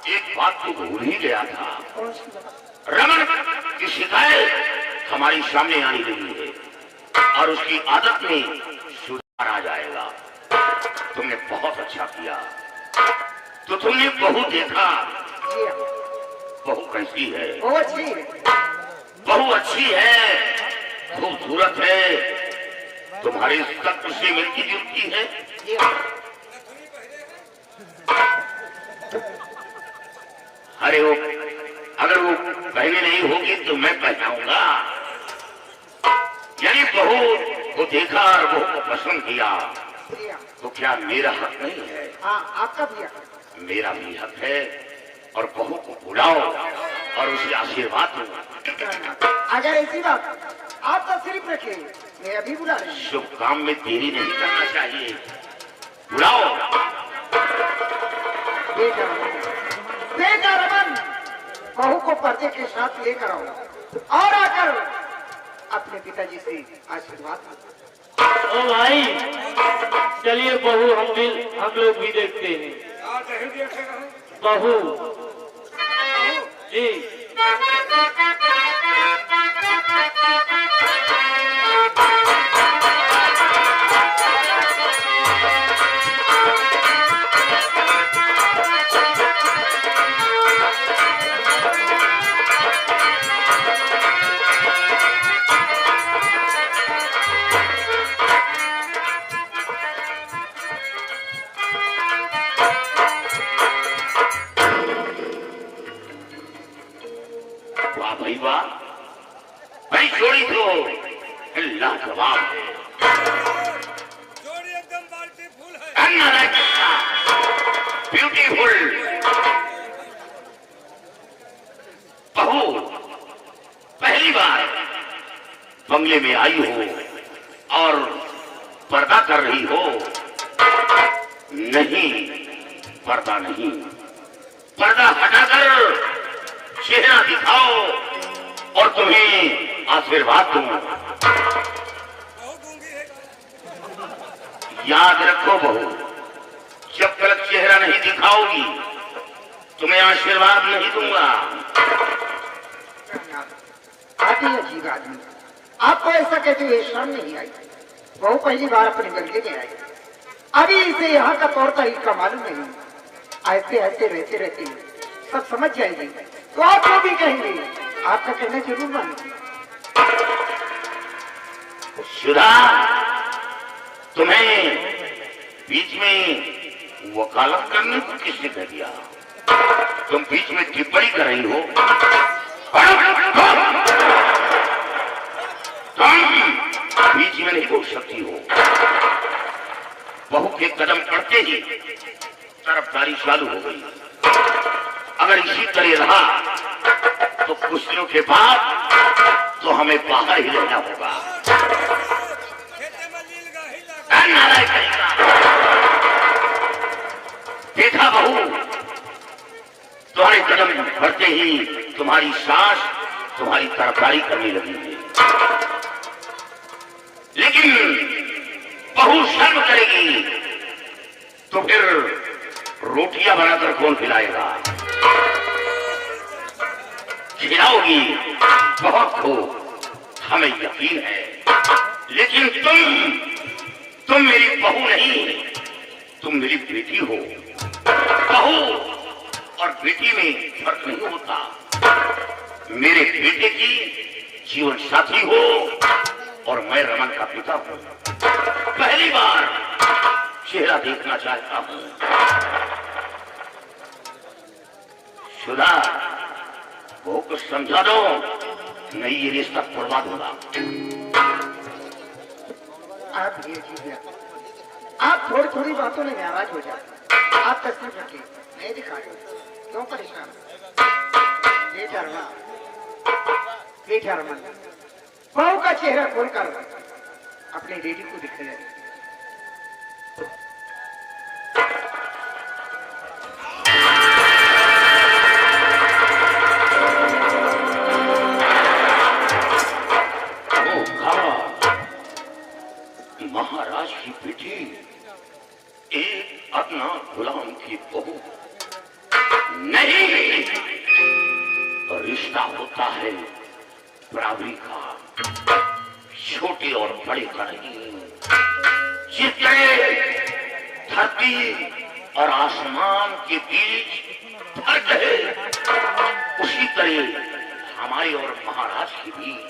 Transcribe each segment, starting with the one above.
एक बात तो भूल ही गया था। रमन की शिकायत हमारी सामने आने लगी है और उसकी आदत में सुधार आ जाएगा। तुमने बहुत अच्छा किया। तो तुमने बहू देखा? बहू कैसी है? बहू अच्छी है, खूबसूरत है, तुम्हारे शक्ल से मिलती जुलती है। अरे वो अगर वो पहले नहीं होगी तो मैं पहनाऊंगा। यानी बहू को देखा और बहू को पसंद किया तो क्या मेरा हक नहीं है? आपका भी हक, मेरा भी हक है। और बहू को बुलाओ और उसे आशीर्वाद दो। अगर ऐसी बात आप तशरीफ रखे, मैं अभी बुला रही हूँ। शुभ काम में देरी नहीं करना चाहिए। बुलाओ। बेटा रमन, बहू को पर्दे के साथ लेकर आओ और आकर अपने पिताजी से आशीर्वाद। ओ भाई, चलिए बहू हम लोग भी देखते हैं। बहू जी भाई जोड़ी तो लाजवाब है। जोड़ी एकदम ब्यूटीफुल है। ब्यूटीफुल बहू पहली बार बंगले में आई हो और पर्दा कर रही हो। नहीं, पर्दा नहीं, पर्दा हटाकर चेहरा दिखाओ और तुम्हें आशीर्वाद दूंगा। याद रखो बहू, जब तक चेहरा नहीं दिखाओगी तुम्हें आशीर्वाद नहीं दूंगा। आप ही अजीब आदमी, आपको ऐसा कहते हुए शर्म नहीं आई? बहू पहली बार अपने बंगले में आई, अभी इसे यहाँ का तौर तरीका मालूम नहीं। ऐसे ऐसे रहते रहते सब समझ जाएंगे तो आप जो भी कहेंगे आपका कहना जरूर मानेंगे। सुधा, तुम्हें बीच में वकालत करने को किसने कह दिया? तुम बीच में टिप्पणी कर रही हो। तुम बीच में नहीं बोल सकती हो। बहू के कदम पड़ते ही तरफदारी चालू हो गई। अगर इसी तरह रहा तो कुछ दिनों के बाद तो हमें बाहर ही रहना होगा। देखा बहू, तुम्हारे कदम बढ़ते ही तुम्हारी सास तुम्हारी तरफदारी करने लगी है। लेकिन बहू शर्म करेगी तो फिर रोटियां बनाकर कौन खिलाएगा? खिलाओगी बहुत खूब, हमें यकीन है। लेकिन तुम मेरी बहू नहीं, तुम मेरी बेटी हो। बहू और बेटी में फर्क नहीं होता। मेरे बेटे की जीवन साथी हो और मैं रमन का पिता हूं। पहली बार चेहरा देखना चाहता हूं। सुधा, वो कुछ समझा दो, नहीं ये रिश्ता बर्बाद होगा। आप ये चीजें आप थोड़ी थोड़ी बातों में नाराज हो जाते। आप तस्वीर रखिए, नहीं दिखा रहे, क्यों परेशान? बेटा रमन, बहू का चेहरा खोलकर अपने बेटी को दिखाया। महाराज की बेटी एक अदना गुलाम की बहू नहीं। रिश्ता होता है बराबरी का, छोटे और बड़े का नहीं। जिस तरह धरती और आसमान के बीच फर्क है, उसी तरह हमारे और महाराज के बीच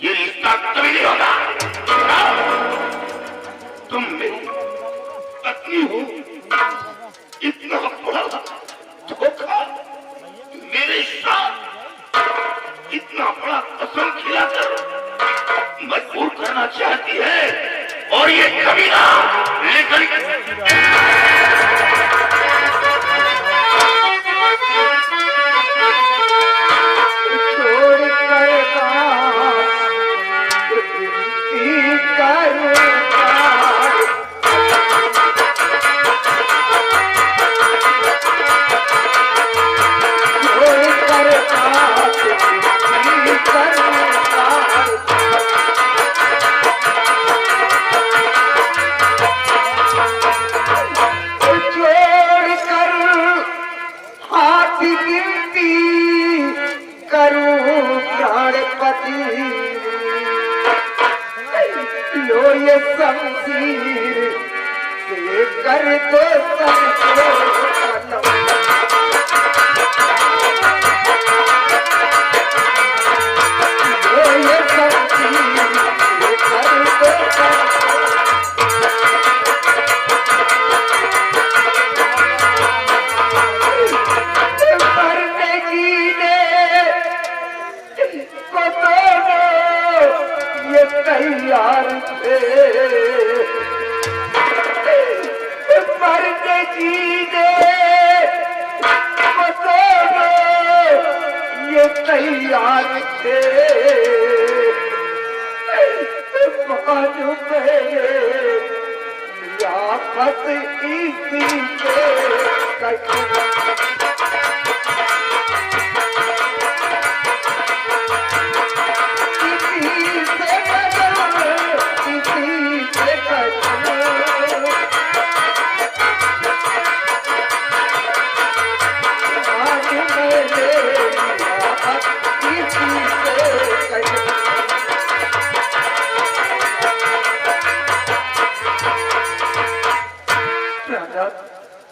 ये रिश्ता कभी नहीं होगा। तुम मेरी पत्नी हो, इतना बड़ा धोखा मेरे साथ, इतना बड़ा कसम खिलाकर मजबूर करना चाहती है, और ये कमीना लेकर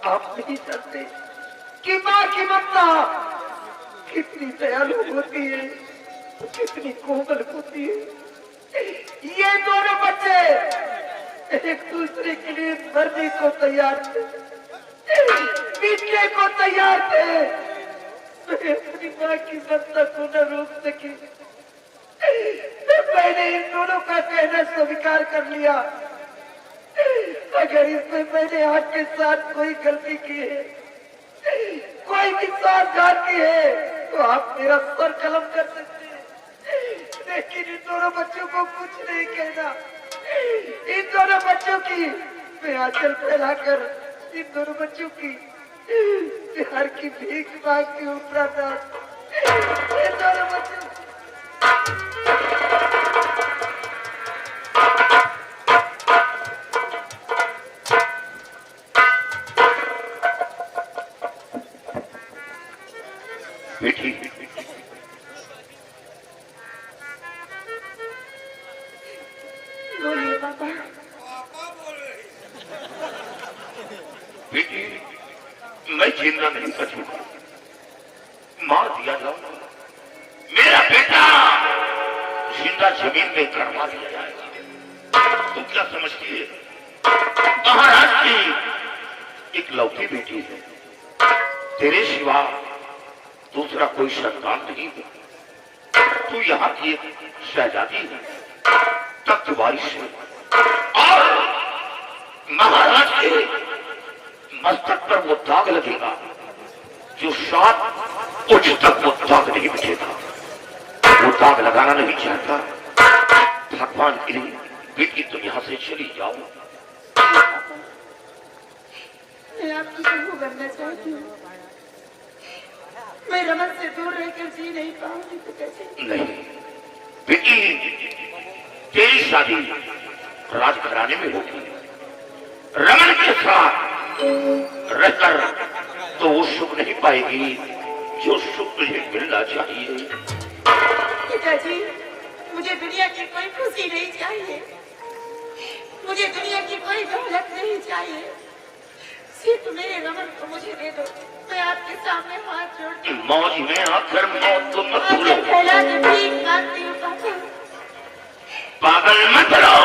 आप नहीं जानते कि माँ की ममता कितनी दयालु होती है, कितनी कोमल होती है। ये दोनों बच्चे एक दूसरे के लिए मरने को तैयार थे, पीटने को तैयार थे। मैं अपनी माँ की ममता को न रोक सकी, मैंने इन दोनों का कहना स्वीकार कर लिया। अगर इसमें मैंने आपके साथ कोई गलती की है, कोई विश्वासघात की है, तो आप मेरा सर कलम कर सकते हैं, लेकिन इन दोनों बच्चों को कुछ नहीं कहना। इन दोनों बच्चों की मैं आंचल फैलाकर इन दोनों बच्चों की प्यार की भीख मांग के ऊपरा था। इन दोनों बच्चों बेटी, बोलिए पापा। पापा बोल रही। बेटी, मैं जिंदा नहीं बचूंगा, मार दिया जाऊंगा। मेरा बेटा जिंदा जमीन में करवा दिया जाएगा। तुम क्या समझती है? महाराज की इकलौती बेटी है, तेरे सिवा दूसरा कोई संतान नहीं है। तू यहाँ की एक शहजादी है, तख्त वारिस है, और महाराज के मस्तक पर वो दाग लगेगा जो सात उच्च तक वो दाग नहीं मिटेगा। वो दाग लगाना नहीं चाहता। भगवान के लिए बेटी तुम यहाँ से चली जाओ। मैं आपकी बहू बनना चाहती हूँ। मैं रमन से दूर रहकर जी नहीं पाऊंगी तो कैसे? नहीं बेटी, तेरी शादी राजघराने में होगी। रमन के साथ रहकर तो वो सुख नहीं पाएगी जो सुख तुझे मिलना चाहिए। पिताजी, मुझे दुनिया की कोई खुशी नहीं चाहिए, मुझे दुनिया की कोई दौलत नहीं चाहिए, सिर्फ मेरे रमन को मुझे दे दो। मैं आपके सामने हाथ जोड़ती हूँ। मौज में आकर मौत को मत भूलो। फैला के भीख मांगती हूँ पापा। पागल मत लो।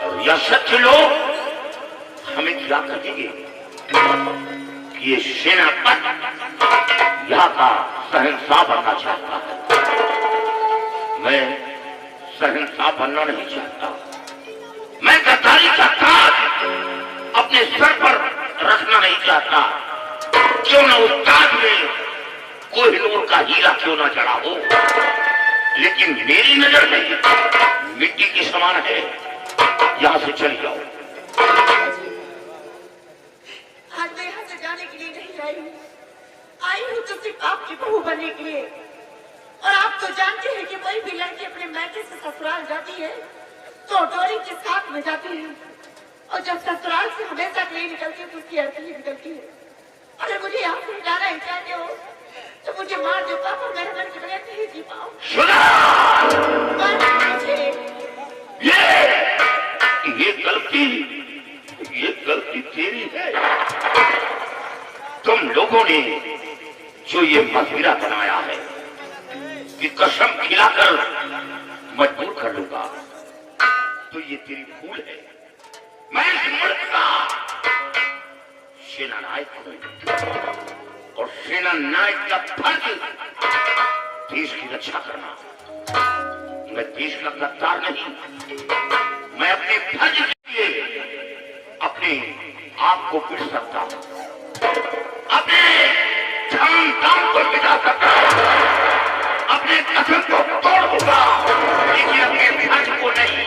और यह सच्चे लोग हमें क्या कहेंगे? ये सेनापति यहाँ का शहंशाह बनना चाहता है। मैं शहंशाह बनना नहीं चाहता। मैं गद्दारी का ताज अपने सर पर रखना नहीं चाहता। क्यों न उस ताज में कोहिनूर का हीरा क्यों न जड़ा हो, लेकिन मेरी नजर में मिट्टी के समान है। यहां से चली जाओ। आज मैं यहाँ से जाने के लिए नहीं आई हूँ तो सिर्फ आपकी बहू बनने के लिए। और आप तो जानते हैं कि कोई भी लड़की अपने मायके से ससुराल जाती है तो डोरी के साथ में जाती है, और जब ससुराल से हमेशा के लिए निकलती है तो उसकी अर्थी निकलती है। अगर मुझे यहाँ से जाना ही चाहते हो तो मुझे मार दो पापा, मेरे मन के बगैर नहीं जी पाओ। ये गलती तेरी है। तुम लोगों ने जो ये मजबूरा बनाया है कि कसम खिलाकर मजबूर कर लूंगा, तो ये तेरी भूल है। मैं इस मुल्क का सेना नायक हूं और सेना नायक का फर्ज देश की रक्षा करना। मैं देश का गद्दार नहीं। मैं अपने फर्ज के लिए अपने आप को पिट सकता हूं, अपने धन दाम को मिटा सकता हूं, अपने कसम को तोड़ दूंगा, लेकिन अपने फर्ज को नहीं।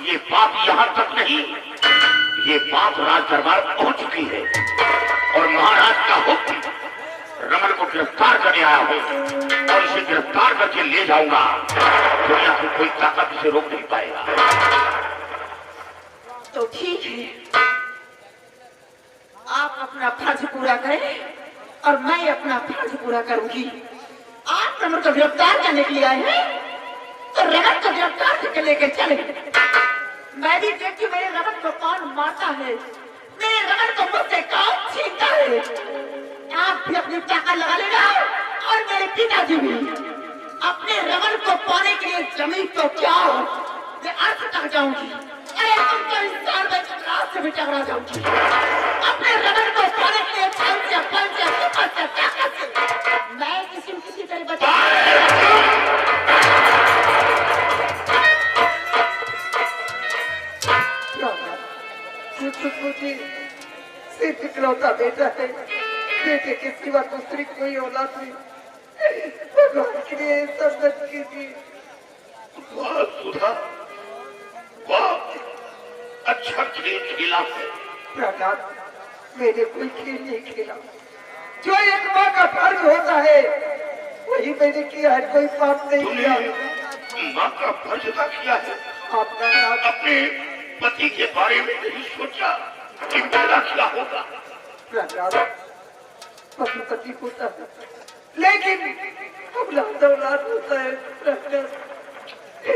ये बात यहां तक नहीं, ये बात राज दरबार पहुंच चुकी है और महाराज का हुक्म रमन को गिरफ्तार करने आया हूं और इसे गिरफ्तार करके ले जाऊंगा। दुनिया की कोई ताकत इसे रोक नहीं पाएगा। तो ठीक है, आप अपना फर्ज पूरा करें और मैं अपना फर्ज पूरा करूंगी। आप रमन को गिरफ्तार करने के लिए आए हैं तो रमन को गिरफ्तार करके लेकर चले। मैं भी देखती हूँ मेरे रमन को कौन मारता है, मेरे रमन को मुझसे कौन छीनता है। आप भी अपनी ताकत लगा लेना और मेरे पिताजी भी। अपने रमन को पाने के लिए जमीन तो क्या हो, मैं अर्थ तक जाऊंगी। अरे तुमको इस साल में चक्रास से भी टकरा जाऊंगी। अपने रमन को पाने के लिए फल से ताकत से मैं किसी तरह बचा। मुझे सिर्फ इकलौता बेटा है, बेटे के सिवा दूसरी कोई औलाद नहीं। भगवान के लिए सब मत कीजिए। वाह सुधा, वाह, अच्छा खेल खेला है। प्रहलाद, मैंने कोई खेल नहीं खेला। जो एक माँ का फर्ज होता है वही मैंने किया है, कोई पाप नहीं किया। माँ का फर्ज अदा किया है। आपका अपने पति के बारे में नहीं सोचा कि मेरा क्या होगा। प्रहलाद, पति पति होता है लेकिन औलाद औलाद होता है। प्रहलाद,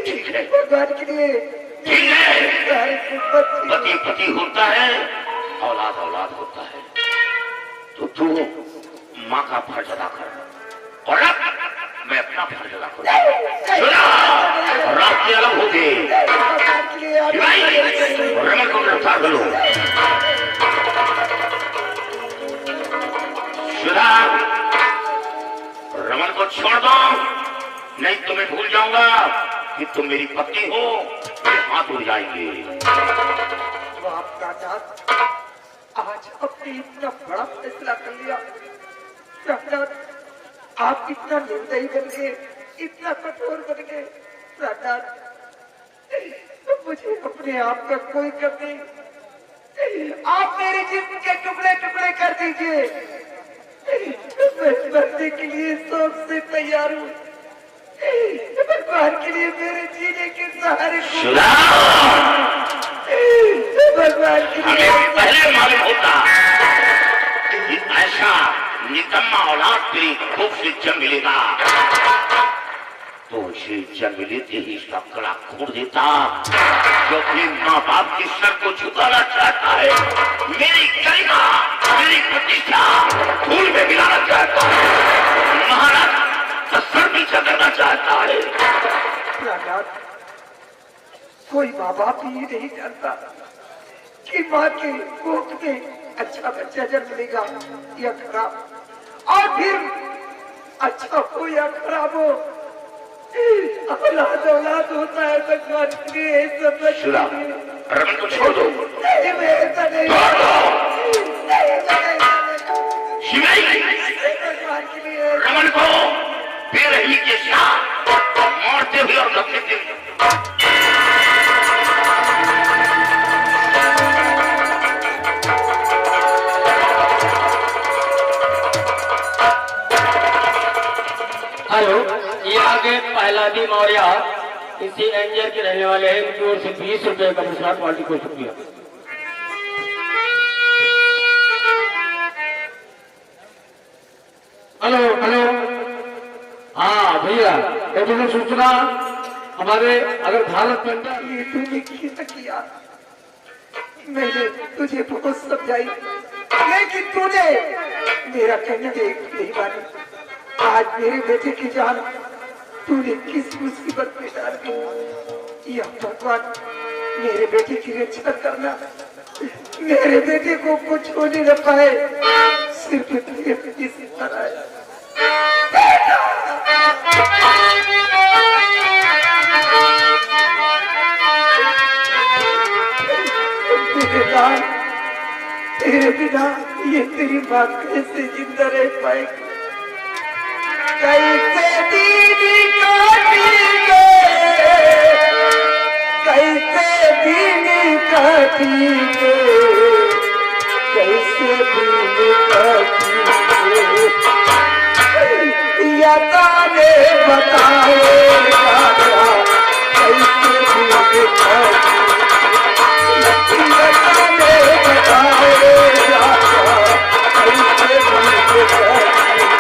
ठीक है, भगवान के लिए ठीक है, पति पति होता है, औलाद औलाद होता है। तो तू माँ का फर्ज अदा कर और अब मैं अपना फर्ज अदा करूंगा। रास्ते अलग हो गए। रमन को गिरफ्तार करो। सुधा, रमन को छोड़ दो, नहीं तो मैं भूल जाऊंगा कि तुम मेरी पत्नी हो। मेरे हाथ उड़ जाएंगे। तो आपका जात आज अपने इतना बड़ा फैसला कर लिया। प्रहलाद, आप इतना निर्दयी बन गए, इतना कठोर बन गए। प्रहलाद, मुझे अपने आप का कोई कमी, आप मेरे जिस्म के टुकड़े टुकड़े कर दीजिए। मैं मरने के लिए सब से तैयार हूँ। भगवान के लिए मेरे जीने के सहारे भगवान के लिए पहले मालूम होता नम्मा औलाद तेरी खूब से जंग लेगा तो उसे जंग लेते ही इसका गला खोड़ देता, जो अपने माँ बाप के सर को झुकाना चाहता है, मेरी गरिमा मेरी प्रतिष्ठा धूल में मिलाना चाहता है, महाराज का सर पीछा करना चाहता है। प्रहलाद, कोई माँ बाप ही नहीं जानता कि माँ के कोख में अच्छा बच्चा जन्म लेगा या खराब, और फिर अच्छा हो या खराब हो, औलाद औलाद होता है भगवान के समझ। रमन को छोड़ दो, नहीं मैं ऐसा नहीं, छोड़ दो। भगवान के लिए रमन को बेरहमी के साथ मारते हुए और धकेलते हुए हेलो, ये आगे पहलादी मौर्य इसी एंजल के रहने वाले हैं, उनकी ओर से 20 रुपए का प्रसाद पार्टी को शुक्रिया। हेलो हेलो, हाँ भैया, एक मुझे सूचना, हमारे अगर भारत में ये तूने कैसा किया? मैंने तुझे बहुत समझाई, लेकिन तूने मेरा कहना नहीं मानी। आज मेरे बेटे की जान तूने किस मुसीबत में डाल दी। या भगवान, मेरे बेटे की रक्षा करना, मेरे बेटे को कुछ होने न पाए, सिर्फ तुझे किसी तरह तेरे बिना ये तेरी माँ कैसे जिंदा रह पाएगी? कैसे दीदी काटेंगे, कैसे दीदी काटेंगे, कैसे दीदी काटेंगे, या ताने बताएगा कैसे दीदी काटेंगे, या ताने बताएगा कैसे दीदी काटेंगे।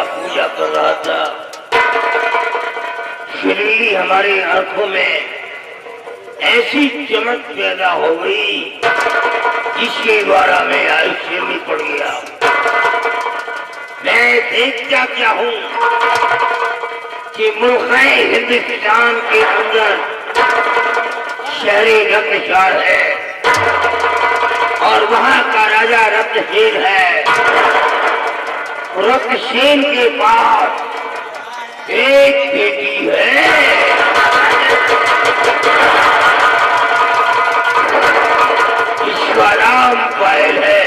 पूजा कर रहा था, श्रीली हमारी आंखों में ऐसी चमक पैदा हो गई जिसके द्वारा मैं आयुष्य में पड़ गया। मैं देखता क्या हूँ कि मुल्क हिंदुस्तान के अंदर शहरी रत्नशार है और वहाँ का राजा रत्नसेन है। रत्नसेन के पास एक बेटी है, इसका नाम पायल है।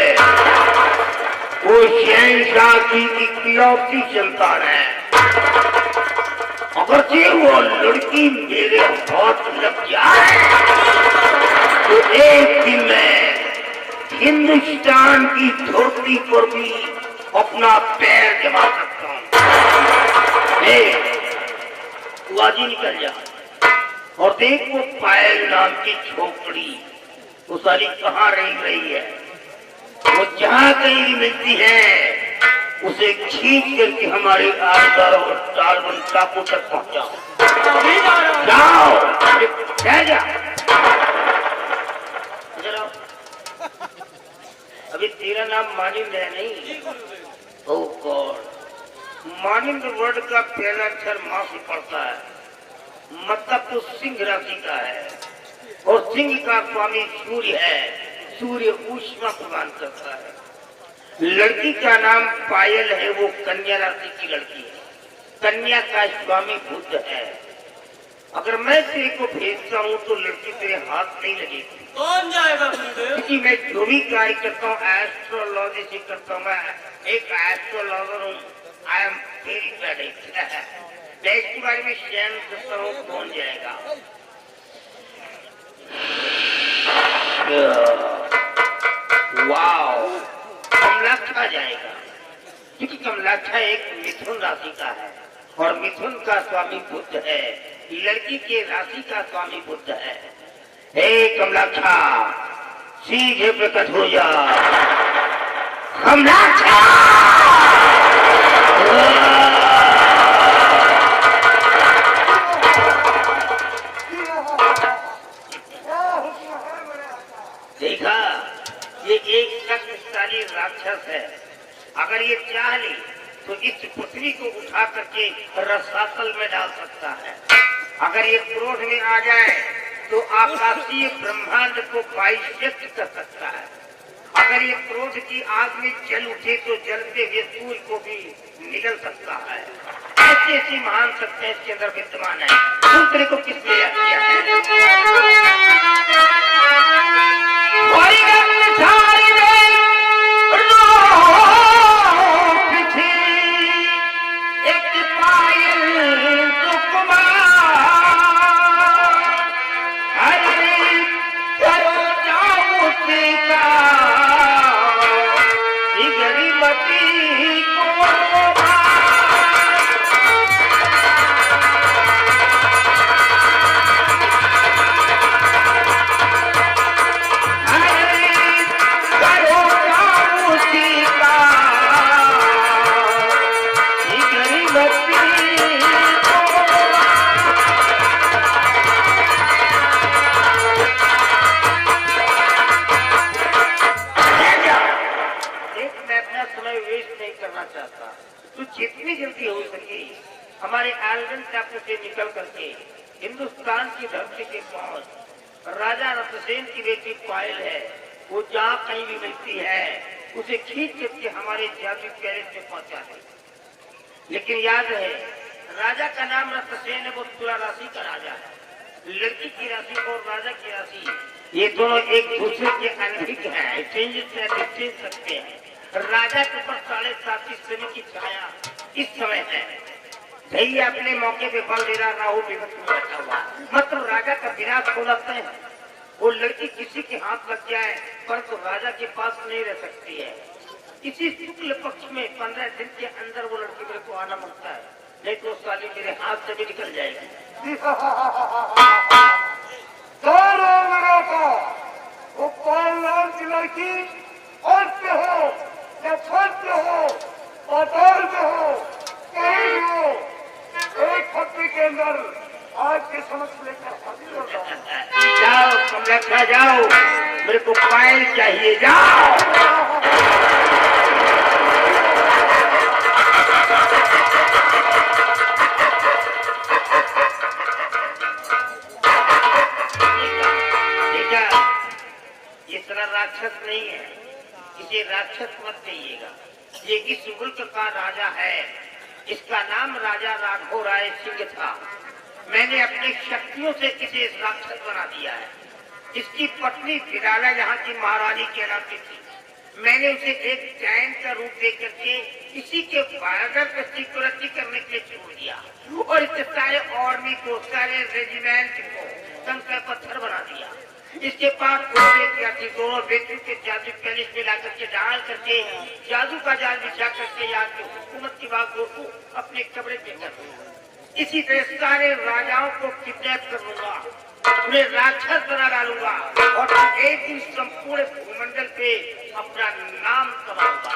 वो शहंशाह की इकलौती संतान है। अगर से वो लड़की मेरे हाथ लग जाए तो एक दिन मैं हिंदुस्तान की धरती पर भी अपना पैर जमा सकता हूँ। तू आज ही निकल जा और देख वो पायल नाम की छोकरी वो साली कहाँ रही है। वो जहाँ कहीं भी मिलती है उसे खींच करके हमारे आसदार और तालबन टापू तक पहुंचाओ। जाओ जा अभी तेरा नाम मानिंद है नहीं? ओह गॉड, मानिंद वर्ड का पहला अक्षर मां से पड़ता है, मतलब तो सिंह राशि का है और सिंह का स्वामी सूर्य है। सूर्य ऊष्मा प्रदान करता है। लड़की का नाम पायल है, वो कन्या राशि की लड़की है। कन्या का स्वामी बुध है। अगर मैं तेरे को भेजता हूँ तो लड़की तेरे हाथ नहीं लगेगी। कौन जाएगा गुरुदेव? क्योंकि मैं जो भी कार्य करता हूँ एस्ट्रोलॉजी से करता हूँ। मैं एक एस्ट्रोलॉजर हूँ। I am very predict. देश के बारे में शेयर करता हूँ कौन जाएगा। वाओ, कमलाक्षा जाएगा क्योंकि कमलाक्षा एक मिथुन राशि का है और मिथुन का स्वामी बुध है। लड़की के राशि का स्वामी बुध है। हे कमलाक्षा, सीधे प्रकट हो जा। कमलाक्षा देखा, ये एक शक्तिशाली राक्षस है। अगर ये चाह ले तो इस पृथ्वी को उठा करके रसातल में डाल सकता है। अगर ये क्रोध में आ जाए तो आकाशीय ब्रह्मांड को वायुष्यक्त कर सकता है। अगर ये क्रोध की आग में जल उठे तो जलते हुए सूर्य को भी निगल सकता है। ऐसी ऐसी महान सत्य इसके अंदर विद्यमान है। दूसरे को किसने याद किया है? जितनी जल्दी हो सके हमारे आलगन टापू से निकल करके हिंदुस्तान की धरती पे पहुंच। राजा रतसेन की बेटी पायल है, वो जहाँ कहीं भी मिलती है उसे खींच करके हमारे जादू पैलेस में पहुंचा दे। लेकिन याद रहे, राजा का नाम रतसेन है, वो तुला राशि का राजा है। लड़की की राशि और राजा की राशि ये दोनों एक दूसरे के अनभिज्ञ हैं, चेंज सकते हैं। राजा के ऊपर 7.5 समय की छाया इस समय है। भैया अपने मौके पे बल दे रहा, राहु विपक्ष में बैठा हुआ, मतलब राजा का विनाश हो जाता है। वो लड़की किसी के हाथ लग जाए परंतु राजा के पास नहीं रह सकती है। इसी शुक्ल पक्ष में 15 दिन के अंदर वो लड़की मेरे को आना पड़ता है, नहीं तो साली मेरे हाथ से भी निकल जाएगी। वो पाल की लड़की और से हो या छत से हो, पाताल में हो, कहीं भी हो, एक हफ्ते के अंदर आज के समक्ष लेकर हाजिर हो जाओ। जाओ कमलाक्षा जाओ, मेरे को पायल चाहिए, जाओ। देखा, ये तरह राक्षस नहीं है, इसे राक्षस मत कहिएगा। ये इस मुल्क का राजा है, इसका नाम राजा राघव राय सिंह था। मैंने अपनी शक्तियों से इसे राक्षस बना दिया है। इसकी पत्नी विराला यहाँ की महारानी कहलाती थी। मैंने उसे एक जैन का रूप दे करके इसी के बॉर्डर पर सिक्योरिटी करने के लिए छोड़ दिया और इसके सारे आर्मी को, सारे रेजिमेंट को कंकड़ पत्थर बना दिया। इसके पास कोशिश किया कि दोनों व्यक्तियों के जादू पैलेस में ला करके डाल करके जादू का जाल बिछा करके यहाँ के हुकूमत की बात को अपने कब्र पे कर दूंगा। इसी तरह सारे राजाओं को किडनैप कर लूंगा, उन्हें राक्षस बना डालूंगा और एक दिन संपूर्ण भूमंडल पे अपना नाम कमाऊंगा।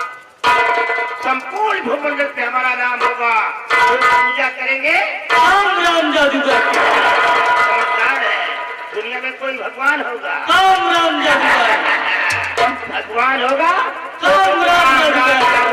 संपूर्ण भूमंडल पे हमारा नाम होगा, तो पूजा करेंगे राम राम जादूगर, समझदार है। दुनिया में कोई भगवान होगा, राम राम जादूगर, भगवान होगा, राम राम जादूगर।